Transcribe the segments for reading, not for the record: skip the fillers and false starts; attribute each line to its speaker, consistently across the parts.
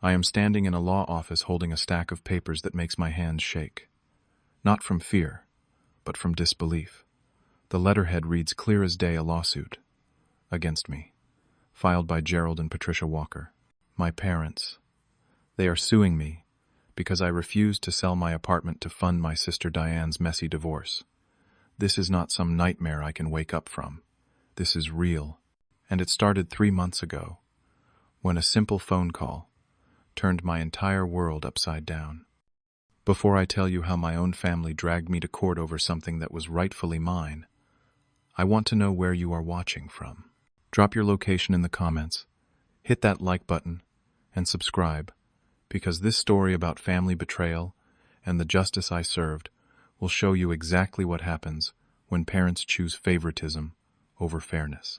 Speaker 1: I am standing in a law office holding a stack of papers that makes my hands shake. Not from fear, but from disbelief. The letterhead reads clear as day, a lawsuit against me, filed by Gerald and Patricia Walker, my parents. They are suing me because I refused to sell my apartment to fund my sister Diane's messy divorce. This is not some nightmare I can wake up from. This is real. And it started 3 months ago, when a simple phone call turned my entire world upside down. Before I tell you how my own family dragged me to court over something that was rightfully mine, I want to know where you are watching from. Drop your location in the comments, hit that like button, and subscribe, because this story about family betrayal and the justice I served will show you exactly what happens when parents choose favoritism over fairness.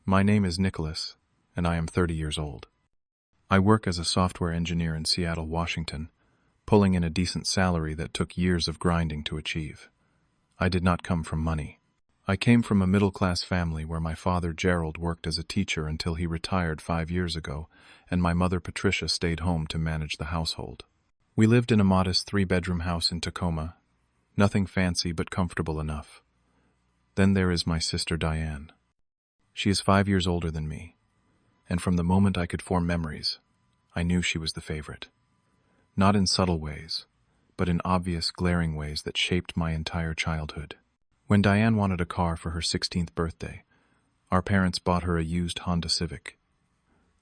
Speaker 1: My name is Nicholas, and I am 30 years old. I work as a software engineer in Seattle, Washington, pulling in a decent salary that took years of grinding to achieve. I did not come from money. I came from a middle-class family where my father Gerald worked as a teacher until he retired 5 years ago, and my mother Patricia stayed home to manage the household. We lived in a modest 3-bedroom house in Tacoma, nothing fancy but comfortable enough. Then there is my sister Diane. She is 5 years older than me, and from the moment I could form memories, I knew she was the favorite. Not in subtle ways, but in obvious, glaring ways that shaped my entire childhood. When Diane wanted a car for her 16th birthday, our parents bought her a used Honda Civic.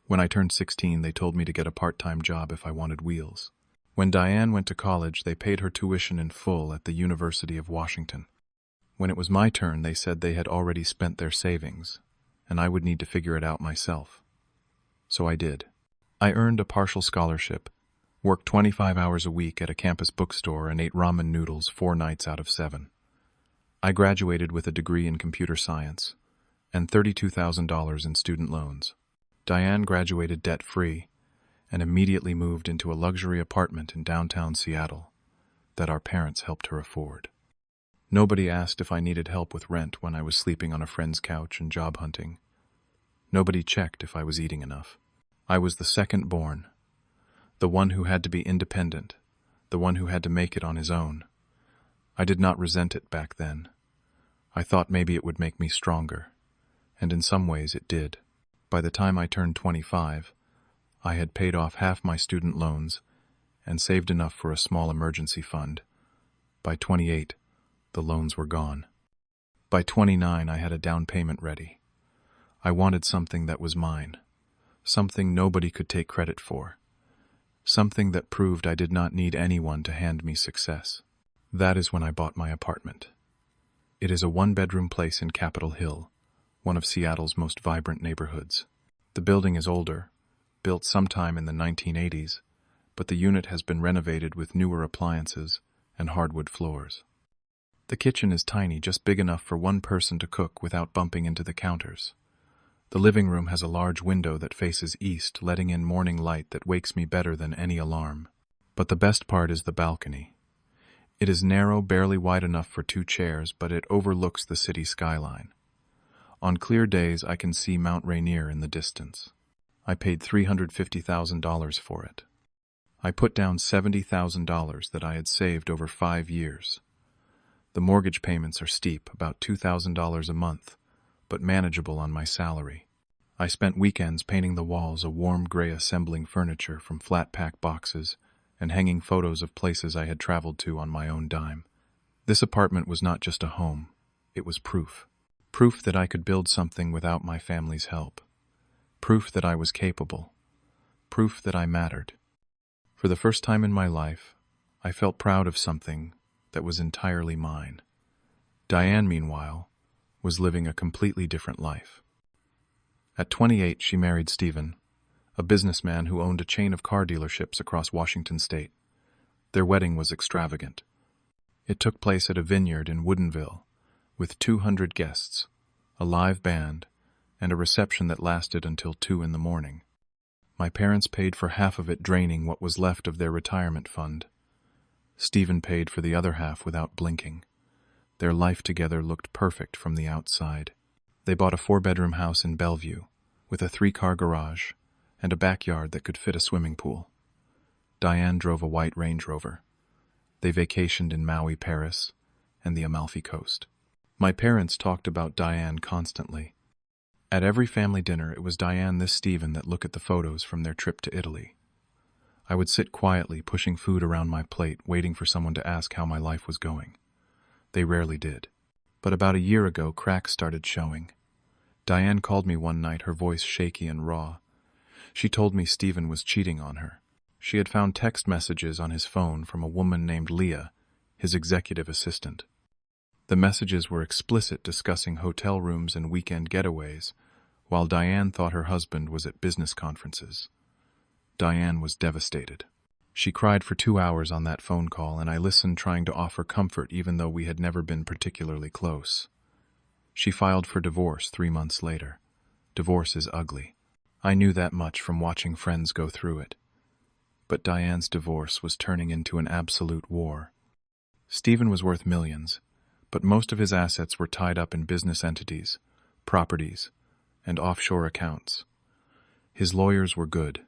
Speaker 1: When I turned 16, they told me to get a part-time job if I wanted wheels. When Diane went to college, they paid her tuition in full at the University of Washington. When it was my turn, they said they had already spent their savings, and I would need to figure it out myself. So I did. I earned a partial scholarship, worked 25 hours a week at a campus bookstore, and ate ramen noodles 4 nights out of 7. I graduated with a degree in computer science and $32,000 in student loans. Diane graduated debt-free and immediately moved into a luxury apartment in downtown Seattle that our parents helped her afford. Nobody asked if I needed help with rent when I was sleeping on a friend's couch and job hunting. Nobody checked if I was eating enough. I was the second born, the one who had to be independent, the one who had to make it on his own. I did not resent it back then. I thought maybe it would make me stronger, and in some ways it did. By the time I turned 25, I had paid off half my student loans and saved enough for a small emergency fund. By 28, the loans were gone. By 29, I had a down payment ready. I wanted something that was mine, something nobody could take credit for, something that proved I did not need anyone to hand me success. That is when I bought my apartment. It is a 1-bedroom place in Capitol Hill, one of Seattle's most vibrant neighborhoods. The building is older, built sometime in the 1980s, but the unit has been renovated with newer appliances and hardwood floors. The kitchen is tiny, just big enough for one person to cook without bumping into the counters. The living room has a large window that faces east, letting in morning light that wakes me better than any alarm. But the best part is the balcony. It is narrow, barely wide enough for 2 chairs, but it overlooks the city skyline. On clear days, I can see Mount Rainier in the distance. I paid $350,000 for it. I put down $70,000 that I had saved over 5 years. The mortgage payments are steep, about $2,000 a month, but manageable on my salary. I spent weekends painting the walls a warm gray, assembling furniture from flat-pack boxes, and hanging photos of places I had traveled to on my own dime. This apartment was not just a home, it was proof. Proof that I could build something without my family's help. Proof that I was capable. Proof that I mattered. For the first time in my life, I felt proud of something that was entirely mine. Diane, meanwhile, was living a completely different life. At 28, she married Stephen, a businessman who owned a chain of car dealerships across Washington state. Their wedding was extravagant. It took place at a vineyard in Woodinville, with 200 guests, a live band, and a reception that lasted until 2 in the morning. My parents paid for half of it, draining what was left of their retirement fund. Stephen paid for the other half without blinking. Their life together looked perfect from the outside. They bought a 4-bedroom house in Bellevue, with a 3-car garage, and a backyard that could fit a swimming pool. Diane drove a white Range Rover. They vacationed in Maui, Paris, and the Amalfi Coast. My parents talked about Diane constantly. At every family dinner, it was Diane this Stephen that looked at the photos from their trip to Italy. I would sit quietly, pushing food around my plate, waiting for someone to ask how my life was going. They rarely did. But about a year ago, cracks started showing. Diane called me one night, her voice shaky and raw. She told me Stephen was cheating on her. She had found text messages on his phone from a woman named Leah, his executive assistant. The messages were explicit, discussing hotel rooms and weekend getaways, while Diane thought her husband was at business conferences. Diane was devastated. She cried for 2 hours on that phone call, and I listened, trying to offer comfort even though we had never been particularly close. She filed for divorce 3 months later. Divorce is ugly. I knew that much from watching friends go through it. But Diane's divorce was turning into an absolute war. Stephen was worth millions, but most of his assets were tied up in business entities, properties, and offshore accounts. His lawyers were good.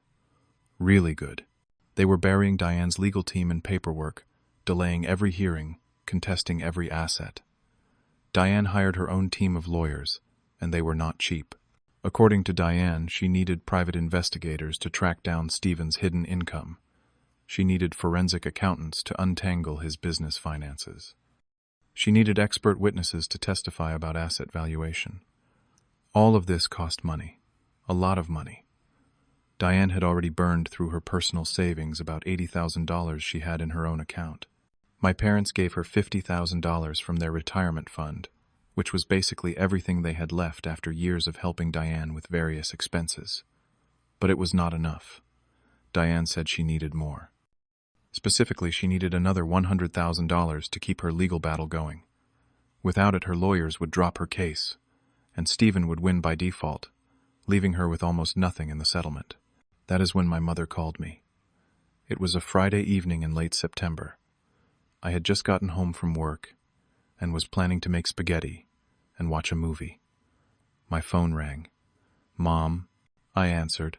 Speaker 1: Really good. They were burying Diane's legal team in paperwork, delaying every hearing, contesting every asset. Diane hired her own team of lawyers, and they were not cheap. According to Diane, she needed private investigators to track down Stephen's hidden income. She needed forensic accountants to untangle his business finances. She needed expert witnesses to testify about asset valuation. All of this cost money. A lot of money. Diane had already burned through her personal savings about $80,000 she had in her own account. My parents gave her $50,000 from their retirement fund, which was basically everything they had left after years of helping Diane with various expenses. But it was not enough. Diane said she needed more. Specifically, she needed another $100,000 to keep her legal battle going. Without it, her lawyers would drop her case, and Stephen would win by default, leaving her with almost nothing in the settlement. That is when my mother called me. It was a Friday evening in late September. I had just gotten home from work and was planning to make spaghetti and watch a movie. My phone rang. "Mom," I answered,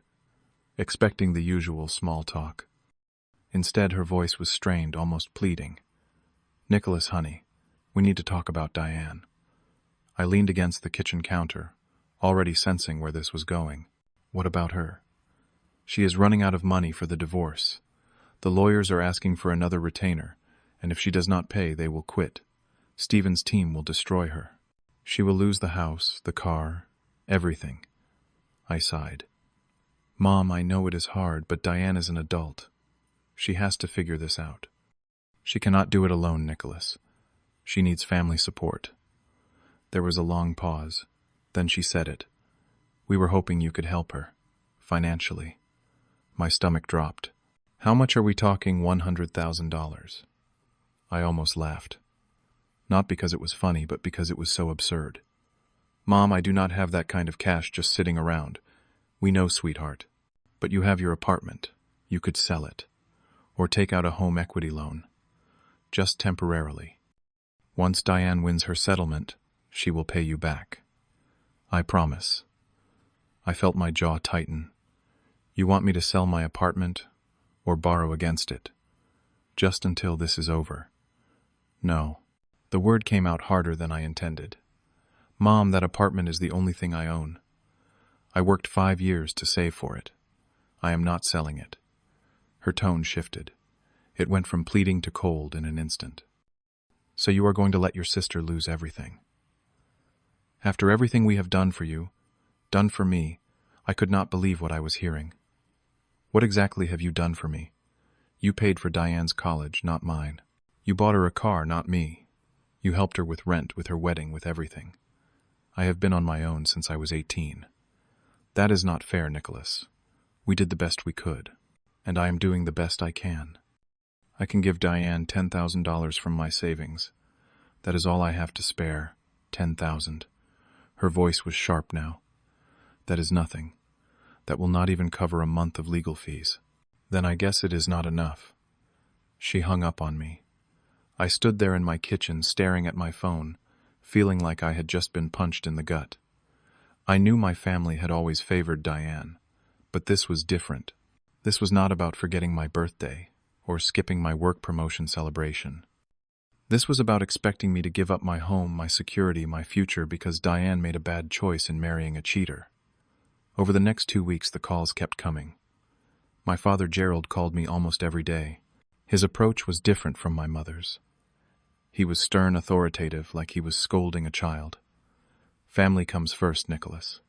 Speaker 1: expecting the usual small talk. Instead, her voice was strained, almost pleading. "Nicholas, honey, we need to talk about Diane." I leaned against the kitchen counter, already sensing where this was going. "What about her?" "She is running out of money for the divorce. The lawyers are asking for another retainer, and if she does not pay, they will quit. Stephen's team will destroy her. She will lose the house, the car, everything." I sighed. "Mom, I know it is hard, but Diane is an adult. She has to figure this out. She cannot do it alone, Nicholas. She needs family support." There was a long pause. Then she said it. "We were hoping you could help her, financially." My stomach dropped. "How much are we talking? $100,000. I almost laughed. Not because it was funny, but because it was so absurd. "Mom, I do not have that kind of cash just sitting around. We know, sweetheart. But you have your apartment. You could sell it. Or take out a home equity loan. Just temporarily. Once Diane wins her settlement, she will pay you back. I promise." I felt my jaw tighten. "You want me to sell my apartment or borrow against it? Just until this is over?" "No." The word came out harder than I intended. "Mom, that apartment is the only thing I own. I worked 5 years to save for it. I am not selling it." Her tone shifted. It went from pleading to cold in an instant. "So you are going to let your sister lose everything? After everything we have done for you, done for me, I could not believe what I was hearing. What exactly have you done for me? You paid for Diane's college, not mine. You bought her a car, not me. You helped her with rent, with her wedding, with everything. I have been on my own since I was 18. That is not fair, Nicholas. We did the best we could, and I am doing the best I can. I can give Diane $10,000 from my savings. That is all I have to spare, 10,000. Her voice was sharp now. That is nothing. That will not even cover a month of legal fees. Then I guess it is not enough." She hung up on me. I stood there in my kitchen, staring at my phone, feeling like I had just been punched in the gut. I knew my family had always favored Diane, but this was different. This was not about forgetting my birthday. or skipping my work promotion celebration. This was about expecting me to give up my home, my security, my future because Diane made a bad choice in marrying a cheater. Over the next 2 weeks, the calls kept coming. My father Gerald called me almost every day. His approach was different from my mother's. He was stern, authoritative, like he was scolding a child. Family comes first, Nicholas.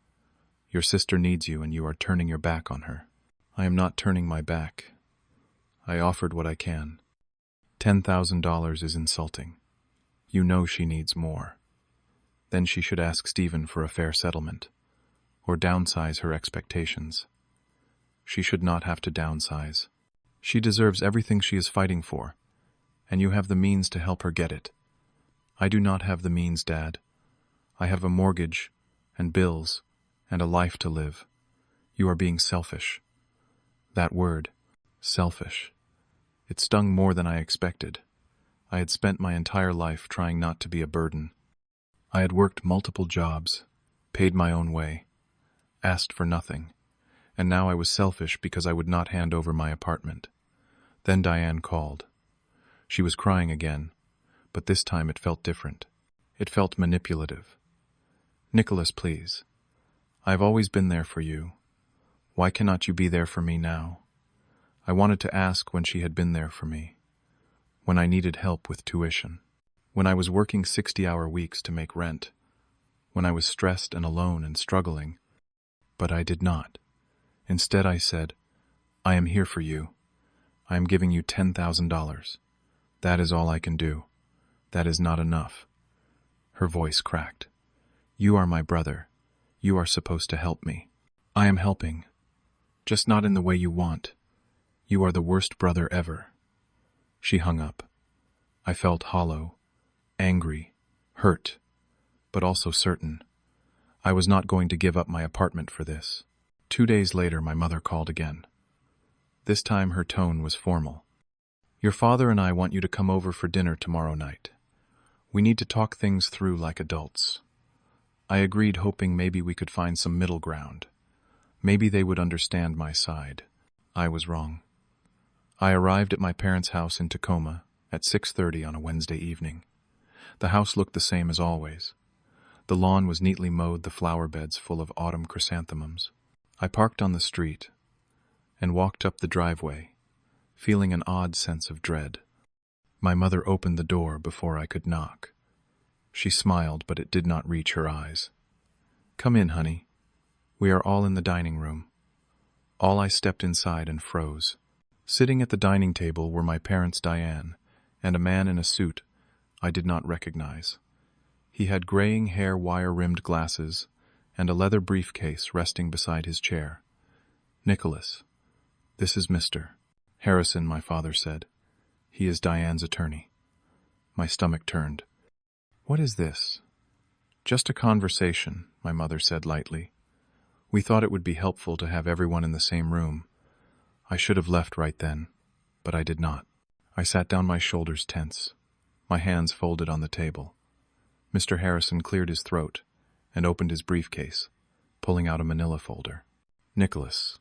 Speaker 1: Your sister needs you and you are turning your back on her. I am not turning my back. I offered what I can. $10,000 is insulting. You know she needs more. Then she should ask Stephen for a fair settlement, or downsize her expectations. She should not have to downsize. She deserves everything she is fighting for, and you have the means to help her get it. I do not have the means, Dad. I have a mortgage, and bills, and a life to live. You are being selfish. That word, selfish. It stung more than I expected. I had spent my entire life trying not to be a burden. I had worked multiple jobs, paid my own way, asked for nothing, and now I was selfish because I would not hand over my apartment. Then Diane called. She was crying again, but this time it felt different. It felt manipulative. Nicholas, please. I have always been there for you. Why cannot you be there for me now? I wanted to ask when she had been there for me, when I needed help with tuition, when I was working 60-hour weeks to make rent, when I was stressed and alone and struggling. But I did not. Instead I said, I am here for you. I am giving you $10,000. That is all I can do. That is not enough. Her voice cracked. You are my brother. You are supposed to help me. I am helping. Just not in the way you want. You are the worst brother ever. She hung up. I felt hollow, angry, hurt, but also certain. I was not going to give up my apartment for this. 2 days later, my mother called again. This time her tone was formal. Your father and I want you to come over for dinner tomorrow night. We need to talk things through like adults. I agreed, hoping maybe we could find some middle ground. Maybe they would understand my side. I was wrong. I arrived at my parents' house in Tacoma at 6:30 on a Wednesday evening. The house looked the same as always. The lawn was neatly mowed, the flower beds full of autumn chrysanthemums. I parked on the street and walked up the driveway, feeling an odd sense of dread. My mother opened the door before I could knock. She smiled, but it did not reach her eyes. Come in, honey. We are all in the dining room. I stepped inside and froze. Sitting at the dining table were my parents, Diane, and a man in a suit I did not recognize. He had graying hair, wire-rimmed glasses, and a leather briefcase resting beside his chair. Nicholas, this is Mr. Harrison, my father said. He is Diane's attorney. My stomach turned. What is this? Just a conversation, my mother said lightly. We thought it would be helpful to have everyone in the same room. I should have left right then, but I did not. I sat down, my shoulders tense, my hands folded on the table. Mr. Harrison cleared his throat and opened his briefcase, pulling out a manila folder. Nicholas,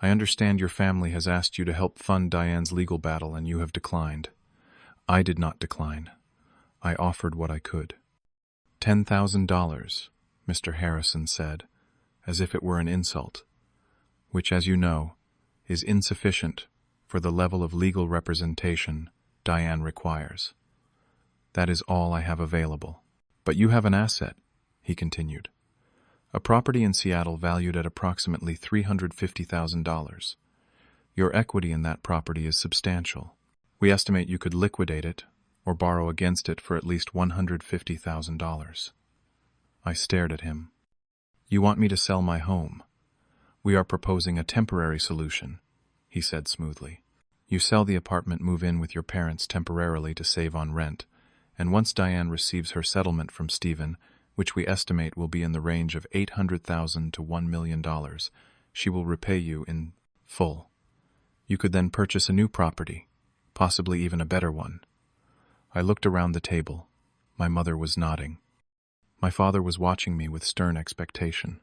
Speaker 1: I understand your family has asked you to help fund Diane's legal battle and you have declined. I did not decline. I offered what I could. $10,000, Mr. Harrison said, as if it were an insult, which, as you know, is insufficient for the level of legal representation Diane requires. That is all I have available. But you have an asset, he continued. A property in Seattle valued at approximately $350,000. Your equity in that property is substantial. We estimate you could liquidate it or borrow against it for at least $150,000. I stared at him. You want me to sell my home? We are proposing a temporary solution, he said smoothly. You sell the apartment, move in with your parents temporarily to save on rent, and once Diane receives her settlement from Stephen, which we estimate will be in the range of $800,000 to $1 million, she will repay you in full. You could then purchase a new property, possibly even a better one. I looked around the table. My mother was nodding. My father was watching me with stern expectation.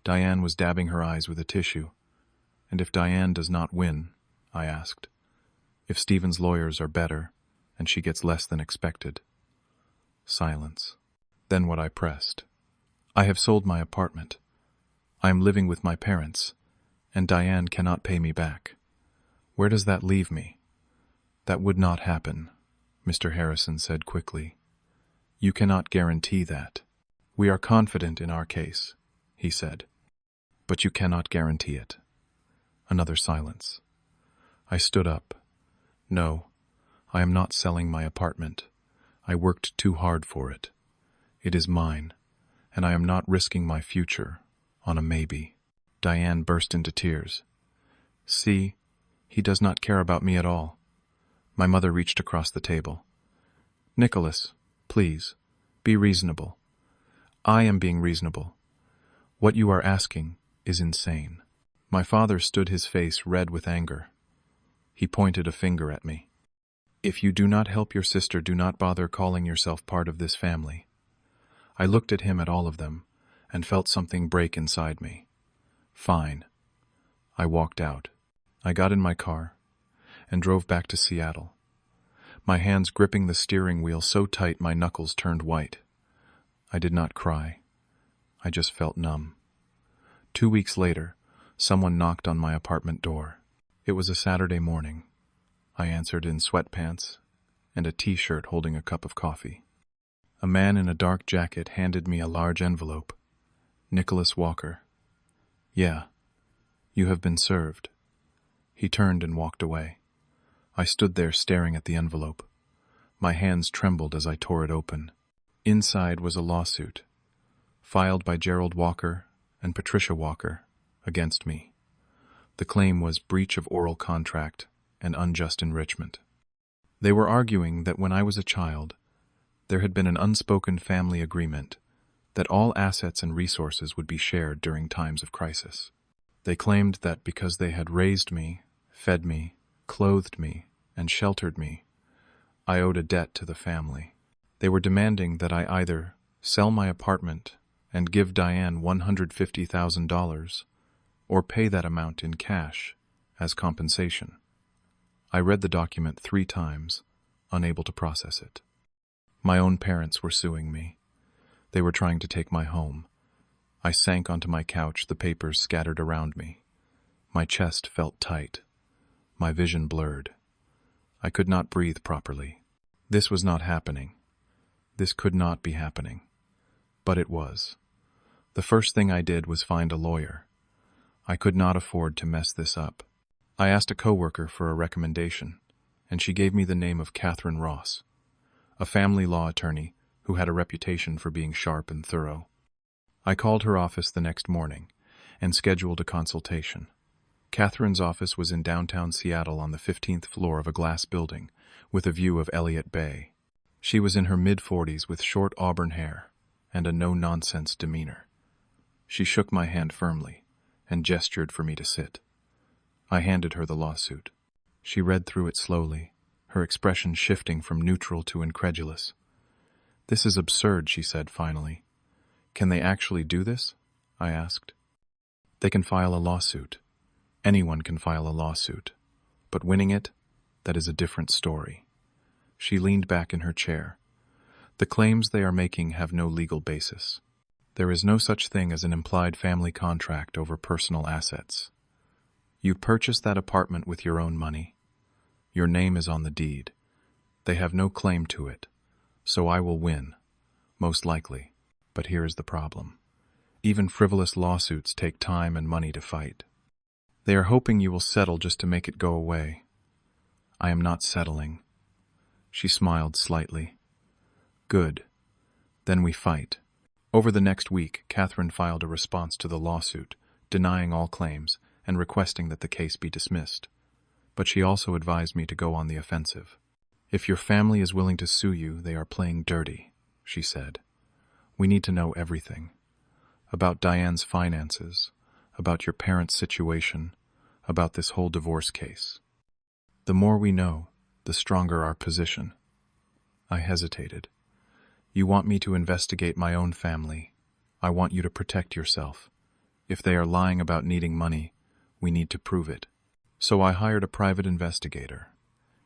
Speaker 1: Diane was dabbing her eyes with a tissue. And if Diane does not win, I asked, If Stephen's lawyers are better, and she gets less than expected. Silence. Then what I pressed. I have sold my apartment. I am living with my parents, and Diane cannot pay me back. Where does that leave me? That would not happen, Mr. Harrison said quickly. You cannot guarantee that. We are confident in our case, he said. But you cannot guarantee it. Another silence. I stood up. No, I am not selling my apartment. I worked too hard for it. It is mine, and I am not risking my future on a maybe. Diane burst into tears. See, he does not care about me at all. My mother reached across the table. Nicholas, please, be reasonable. I am being reasonable. What you are asking is insane. My father stood, his face red with anger. He pointed a finger at me. If you do not help your sister, do not bother calling yourself part of this family. I looked at him, at all of them, and felt something break inside me. Fine. I walked out. I got in my car and drove back to Seattle, my hands gripping the steering wheel so tight my knuckles turned white. I did not cry. I just felt numb. 2 weeks later, someone knocked on my apartment door. It was a Saturday morning. I answered in sweatpants and a t-shirt, holding a cup of coffee. A man in a dark jacket handed me a large envelope. Nicholas Walker. Yeah, you have been served. He turned and walked away. I stood there staring at the envelope. My hands trembled as I tore it open. Inside was a lawsuit, filed by Gerald Walker and Patricia Walker, against me. The claim was breach of oral contract and unjust enrichment. They were arguing that when I was a child, there had been an unspoken family agreement that all assets and resources would be shared during times of crisis. They claimed that because they had raised me, fed me, clothed me, and sheltered me, I owed a debt to the family. They were demanding that I either sell my apartment and give Diane $150,000 or pay that amount in cash as compensation. I read the document 3 times, unable to process it. My own parents were suing me. They were trying to take my home. I sank onto my couch, the papers scattered around me. My chest felt tight. My vision blurred. I could not breathe properly. This was not happening. This could not be happening. But it was. The first thing I did was find a lawyer. I could not afford to mess this up. I asked a coworker for a recommendation, and she gave me the name of Catherine Ross, a family law attorney who had a reputation for being sharp and thorough. I called her office the next morning and scheduled a consultation. Catherine's office was in downtown Seattle on the 15th floor of a glass building with a view of Elliott Bay. She was in her mid-40s with short auburn hair and a no-nonsense demeanor. She shook my hand firmly and gestured for me to sit. I handed her the lawsuit. She read through it slowly, her expression shifting from neutral to incredulous. "This is absurd," she said finally. "Can they actually do this?" I asked. "They can file a lawsuit. Anyone can file a lawsuit. But winning it, that is a different story." She leaned back in her chair. "The claims they are making have no legal basis. There is no such thing as an implied family contract over personal assets. You purchased that apartment with your own money. Your name is on the deed. They have no claim to it. So I will win, most likely. But here is the problem. Even frivolous lawsuits take time and money to fight. They are hoping you will settle just to make it go away. I am not settling." She smiled slightly. "Good. Then we fight." Over the next week, Catherine filed a response to the lawsuit, denying all claims and requesting that the case be dismissed. But she also advised me to go on the offensive. "If your family is willing to sue you, they are playing dirty," she said. "We need to know everything. About Diane's finances, about your parents' situation, about this whole divorce case. The more we know, the stronger our position." I hesitated. "You want me to investigate my own family. I want you to protect yourself. If they are lying about needing money, we need to prove it." So I hired a private investigator.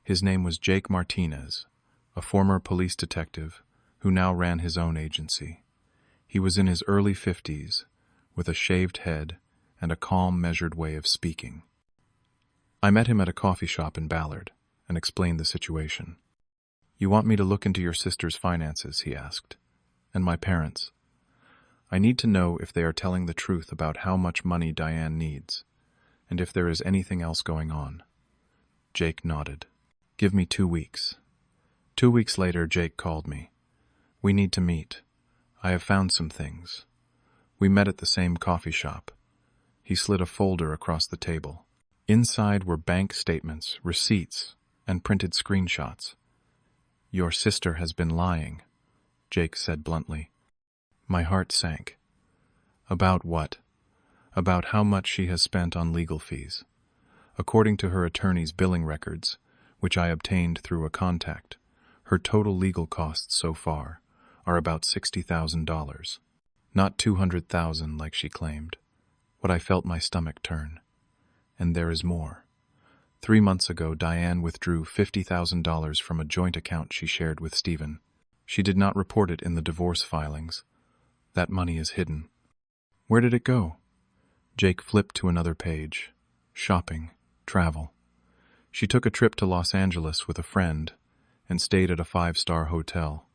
Speaker 1: His name was Jake Martinez, a former police detective who now ran his own agency. He was in his early 50s, with a shaved head and a calm, measured way of speaking. I met him at a coffee shop in Ballard and explained the situation. "You want me to look into your sister's finances?" he asked. "And my parents. I need to know if they are telling the truth about how much money Diane needs, and if there is anything else going on." Jake nodded. "Give me 2 weeks." 2 weeks later, Jake called me. "We need to meet. I have found some things." We met at the same coffee shop. He slid a folder across the table. Inside were bank statements, receipts, and printed screenshots. "Your sister has been lying," Jake said bluntly. My heart sank. "About what?" "About how much she has spent on legal fees. According to her attorney's billing records, which I obtained through a contact, her total legal costs so far are about $60,000. Not $200,000 like she claimed." What I felt my stomach turn. And there is more. 3 months ago, Diane withdrew $50,000 from a joint account she shared with Stephen. She did not report it in the divorce filings. That money is hidden. Where did it go? Jake flipped to another page. Shopping, travel. She took a trip to Los Angeles with a friend and stayed at a 5-star hotel.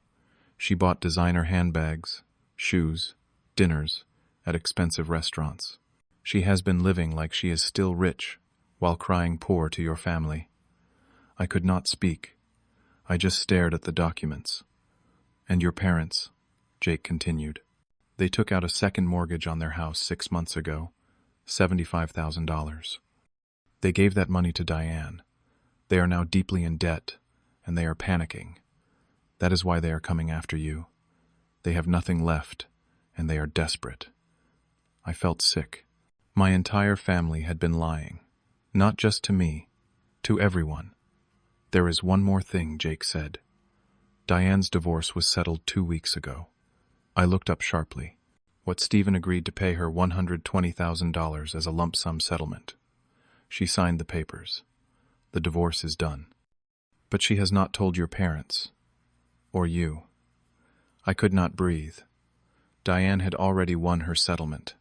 Speaker 1: She bought designer handbags, shoes, dinners at expensive restaurants. She has been living like she is still rich while crying poor to your family. I could not speak. I just stared at the documents. "And your parents," Jake continued. "They took out a second mortgage on their house 6 months ago, $75,000. They gave that money to Diane. They are now deeply in debt, and they are panicking. That is why they are coming after you. They have nothing left, and they are desperate." I felt sick. My entire family had been lying. Not just to me, to everyone. "There is one more thing," Jake said. "Diane's divorce was settled 2 weeks ago." I looked up sharply. What Stephen agreed to pay her $120,000 as a lump sum settlement. She signed the papers. The divorce is done. "But she has not told your parents. Or you." I could not breathe. Diane had already won her settlement.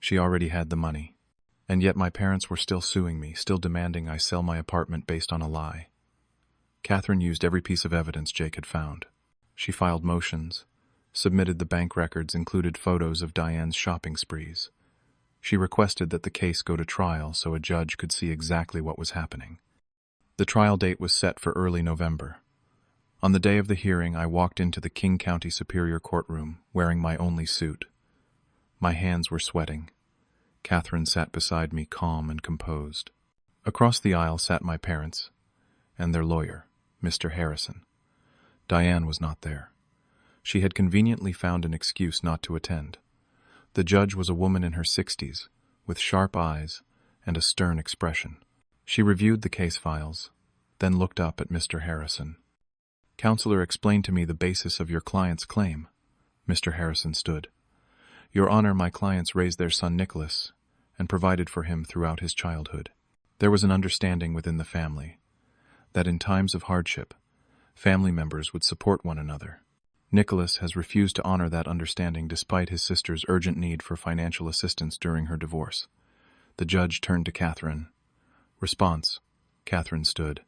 Speaker 1: She already had the money. And yet my parents were still suing me, still demanding I sell my apartment based on a lie. Catherine used every piece of evidence Jake had found. She filed motions, submitted the bank records, included photos of Diane's shopping sprees. She requested that the case go to trial so a judge could see exactly what was happening. The trial date was set for early November. On the day of the hearing, I walked into the King County Superior Courtroom, wearing my only suit. My hands were sweating. Catherine sat beside me, calm and composed. Across the aisle sat my parents and their lawyer, Mr. Harrison. Diane was not there. She had conveniently found an excuse not to attend. The judge was a woman in her 60s, with sharp eyes and a stern expression. She reviewed the case files, then looked up at Mr. Harrison. "Counselor, explain to me the basis of your client's claim." Mr. Harrison stood. "Your Honor, my clients raised their son Nicholas and provided for him throughout his childhood. There was an understanding within the family that in times of hardship, family members would support one another. Nicholas has refused to honor that understanding despite his sister's urgent need for financial assistance during her divorce." The judge turned to Catherine. Response. Catherine stood.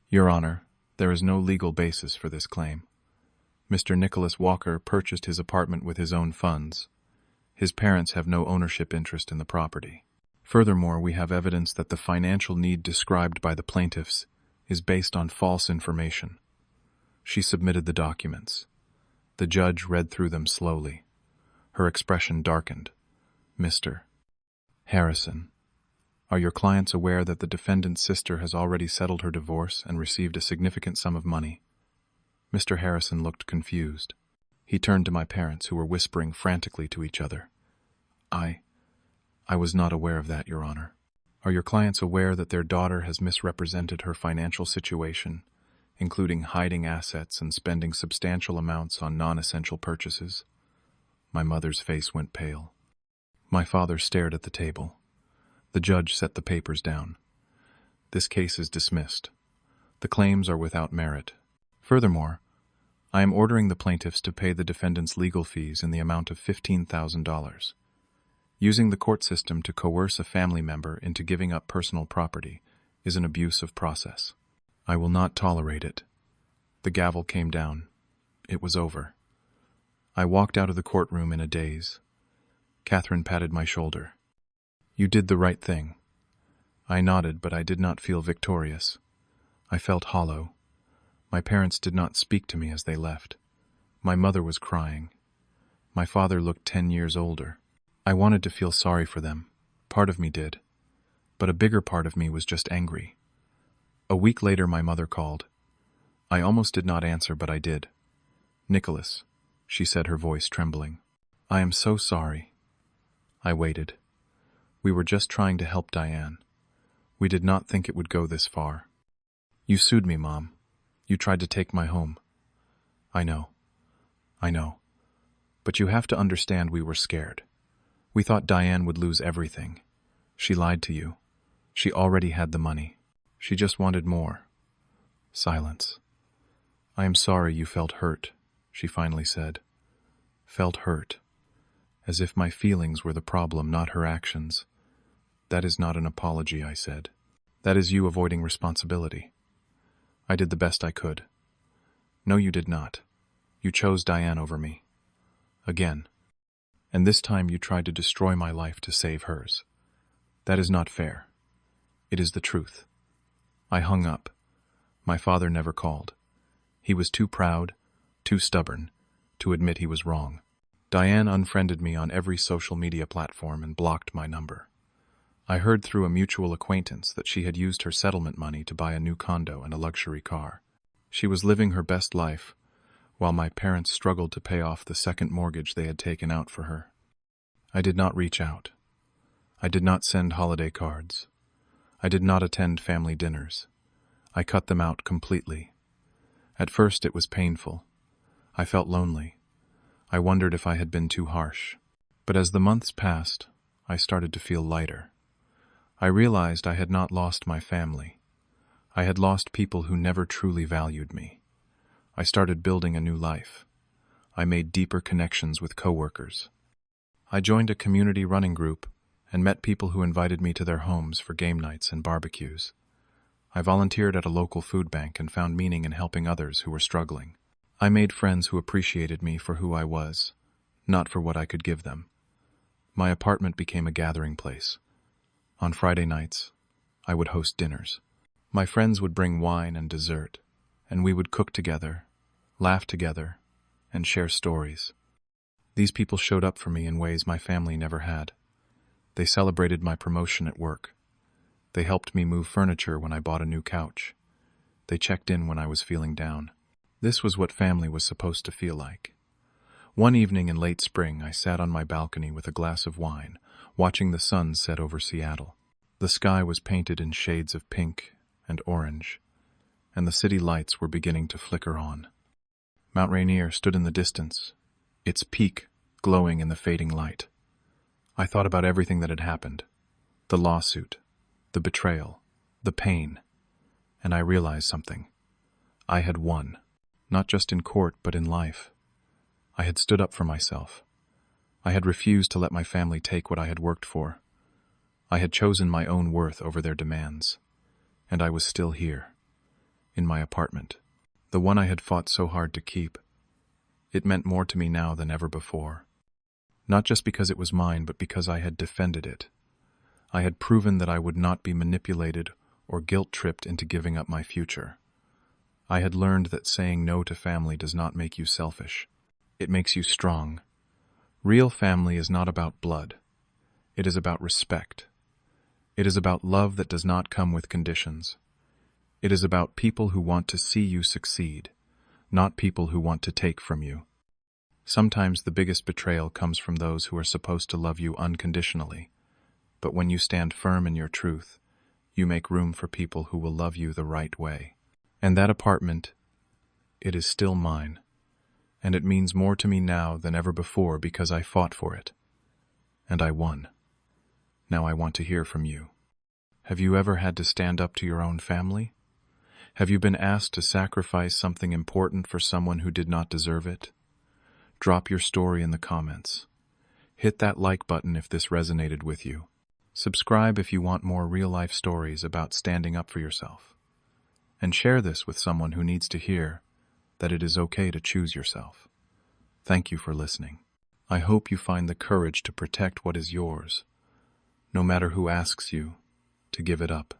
Speaker 1: "Your Honor, there is no legal basis for this claim. Mr. Nicholas Walker purchased his apartment with his own funds. His parents have no ownership interest in the property. Furthermore, we have evidence that the financial need described by the plaintiffs is based on false information." She submitted the documents. The judge read through them slowly. Her expression darkened. "Mr. Harrison, are your clients aware that the defendant's sister has already settled her divorce and received a significant sum of money?" Mr. Harrison looked confused. He turned to my parents, who were whispering frantically to each other. I was not aware of that, Your Honor." "Are your clients aware that their daughter has misrepresented her financial situation, including hiding assets and spending substantial amounts on non-essential purchases?" My mother's face went pale. My father stared at the table. The judge set the papers down. "This case is dismissed. The The claims are without merit. Furthermore, I am ordering the plaintiffs to pay the defendant's legal fees in the amount of $15,000. Using the court system to coerce a family member into giving up personal property is an abuse of process. I will not tolerate it. The gavel came down. It was over. I walked out of the courtroom in a daze. Catherine patted my shoulder. You did the right thing. I nodded, but I did not feel victorious. I felt hollow. My parents did not speak to me as they left. My mother was crying. My father looked 10 years older. I wanted to feel sorry for them. Part of me did. But a bigger part of me was just angry. A week later, my mother called. I almost did not answer, but I did. Nicholas, she said, her voice trembling. I am so sorry. I waited. We were just trying to help Diane. We did not think it would go this far. You sued me, Mom. You tried to take my home. I know. But you have to understand we were scared. We thought Diane would lose everything. She lied to you. She already had the money. She just wanted more. Silence. I am sorry you felt hurt, she finally said. Felt hurt. As if my feelings were the problem, not her actions. That is not an apology, I said. That is you avoiding responsibility. I did the best I could. No, you did not. You chose Diane over me. Again. And this time you tried to destroy my life to save hers. That is not fair. It is the truth. I hung up. My father never called. He was too proud, too stubborn, to admit he was wrong. Diane unfriended me on every social media platform and blocked my number. I heard through a mutual acquaintance that she had used her settlement money to buy a new condo and a luxury car. She was living her best life, while my parents struggled to pay off the second mortgage they had taken out for her. I did not reach out. I did not send holiday cards. I did not attend family dinners. I cut them out completely. At first it was painful. I felt lonely. I wondered if I had been too harsh. But as the months passed, I started to feel lighter. I realized I had not lost my family. I had lost people who never truly valued me. I started building a new life. I made deeper connections with coworkers. I joined a community running group and met people who invited me to their homes for game nights and barbecues. I volunteered at a local food bank and found meaning in helping others who were struggling. I made friends who appreciated me for who I was, not for what I could give them. My apartment became a gathering place. On Friday nights, I would host dinners. My friends would bring wine and dessert, and we would cook together, laugh together, and share stories. These people showed up for me in ways my family never had. They celebrated my promotion at work. They helped me move furniture when I bought a new couch. They checked in when I was feeling down. This was what family was supposed to feel like. One evening in late spring, I sat on my balcony with a glass of wine, watching the sun set over Seattle. The sky was painted in shades of pink and orange, and the city lights were beginning to flicker on. Mount Rainier stood in the distance, its peak glowing in the fading light. I thought about everything that had happened, the lawsuit, the betrayal, the pain, and I realized something. I had won, not just in court but in life. I had stood up for myself. I had refused to let my family take what I had worked for. I had chosen my own worth over their demands. And I was still here, in my apartment, the one I had fought so hard to keep. It meant more to me now than ever before. Not just because it was mine, but because I had defended it. I had proven that I would not be manipulated or guilt-tripped into giving up my future. I had learned that saying no to family does not make you selfish. It makes you strong. Real family is not about blood. It is about respect. It is about love that does not come with conditions. It is about people who want to see you succeed, not people who want to take from you. Sometimes the biggest betrayal comes from those who are supposed to love you unconditionally. But when you stand firm in your truth, you make room for people who will love you the right way. And that apartment, it is still mine. And it means more to me now than ever before because I fought for it. And I won. Now I want to hear from you. Have you ever had to stand up to your own family? Have you been asked to sacrifice something important for someone who did not deserve it? Drop your story in the comments. Hit that like button if this resonated with you. Subscribe if you want more real-life stories about standing up for yourself. And share this with someone who needs to hear that it is okay to choose yourself. Thank you for listening. I hope you find the courage to protect what is yours, no matter who asks you to give it up.